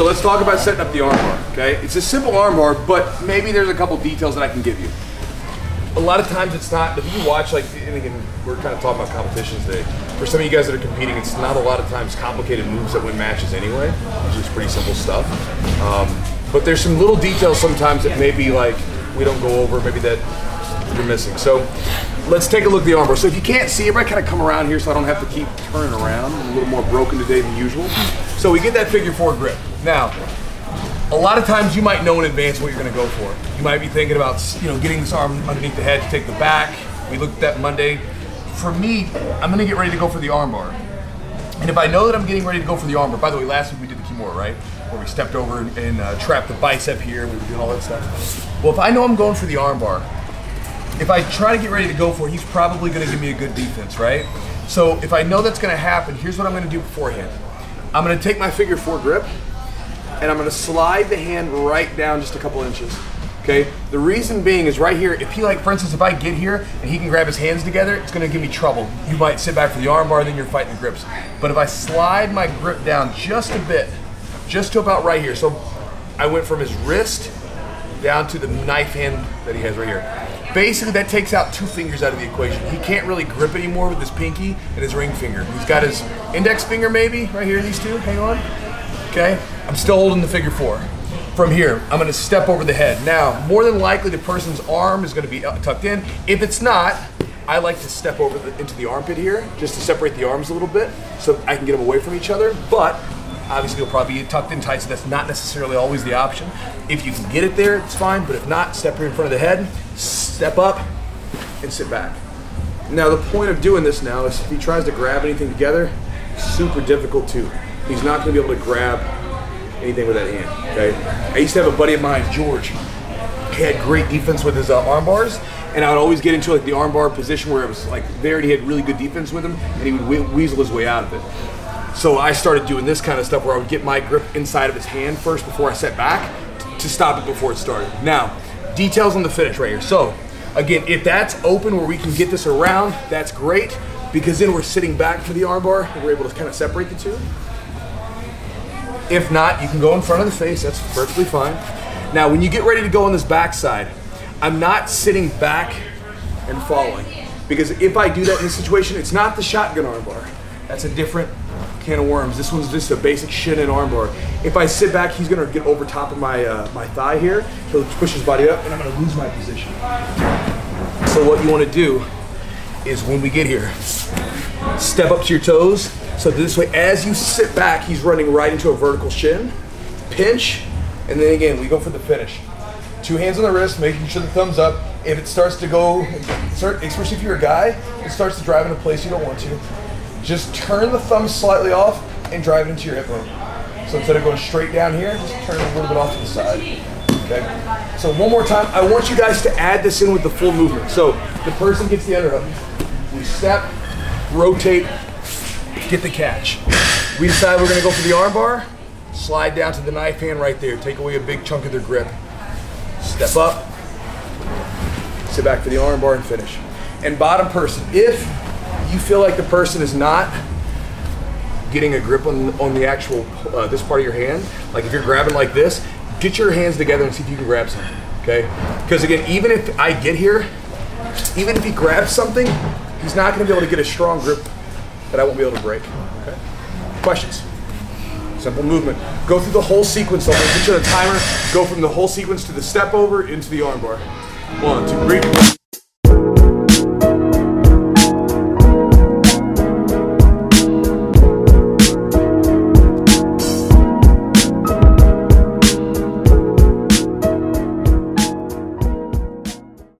So let's talk about setting up the armbar, okay? It's a simple armbar, but maybe there's a couple details that I can give you. A lot of times it's not, if you watch, like, and again, we're kind of talking about competitions today. For some of you guys that are competing, it's not a lot of times complicated moves that win matches anyway. It's just pretty simple stuff. But there's some little details sometimes that maybe like we don't go over, maybe that you're missing. So let's take a look at the armbar. So if you can't see, everybody kind of come around here so I don't have to keep turning around. I'm a little more broken today than usual. So we get that figure 4 grip. Now, a lot of times you might know in advance what you're going to go for. You might be thinking about, you know, getting this arm underneath the head to take the back. We looked at that Monday. For me, I'm going to get ready to go for the armbar. And if I know that I'm getting ready to go for the armbar, by the way, last week we did the kimura, right? Where we stepped over and trapped the bicep here, we were doing all that stuff. Well, if I know I'm going for the armbar, if I try to get ready to go for it, he's probably going to give me a good defense, right? So if I know that's going to happen, here's what I'm going to do beforehand. I'm going to take my figure 4 grip, and I'm going to slide the hand right down just a couple inches. Okay, the reason being is right here, if he, like, for instance, if I get here and he can grab his hands together, it's gonna give me trouble. You might sit back for the armbar, then you're fighting the grips. But if I slide my grip down just a bit, just to about right here, so I went from his wrist down to the knife hand that he has right here. Basically, that takes out 2 fingers out of the equation. He can't really grip anymore with his pinky and his ring finger. He's got his index finger maybe, right here, these 2, hang on. Okay, I'm still holding the figure 4. From here, I'm going to step over the head. Now, more than likely, the person's arm is going to be tucked in. If it's not, I like to step over into the armpit here, just to separate the arms a little bit, so I can get them away from each other. But obviously, it'll probably be tucked in tight, so that's not necessarily always the option. If you can get it there, it's fine. But if not, step here in front of the head, step up, and sit back. Now, the point of doing this now is if he tries to grab anything together, super difficult too. He's not going to be able to grab anything with that hand, okay? I used to have a buddy of mine, George. He had great defense with his arm bars, and I would always get into like the armbar position where it was like there and he had really good defense with him, and he would weasel his way out of it. So I started doing this kind of stuff where I would get my grip inside of his hand first before I set back to stop it before it started. Now, details on the finish right here. So again, if that's open where we can get this around, that's great, because then we're sitting back for the armbar and we're able to kind of separate the 2. If not, you can go in front of the face, that's perfectly fine. Now, when you get ready to go on this back side, I'm not sitting back and following, because if I do that in this situation, it's not the shotgun armbar. That's a different can of worms. This one's just a basic shin and armbar. If I sit back, he's gonna get over top of my, my thigh here. He'll push his body up, and I'm gonna lose my position. So what you wanna do is when we get here, step up to your toes. So this way, as you sit back, he's running right into a vertical shin, pinch, and then again, we go for the finish. 2 hands on the wrist, making sure the thumb's up. If it starts to go, especially if you're a guy, it starts to drive in a place you don't want to, just turn the thumb slightly off and drive it into your hip bone. So instead of going straight down here, just turn it a little bit off to the side. Okay. So one more time, I want you guys to add this in with the full movement. So the person gets the underhook. We step, rotate, get the catch. We decide we're going to go for the armbar, slide down to the knife hand right there, take away a big chunk of their grip. Step up, sit back for the armbar and finish. And bottom person, if you feel like the person is not getting a grip on the actual, this part of your hand, like if you're grabbing like this, get your hands together and see if you can grab something, okay? Because again, even if I get here, even if he grabs something, he's not going to be able to get a strong grip that I won't be able to break. Okay? Questions? Simple movement. Go through the whole sequence. I'm going to put you on a timer. Go from the whole sequence to the step over into the armbar. 1, 2, 3.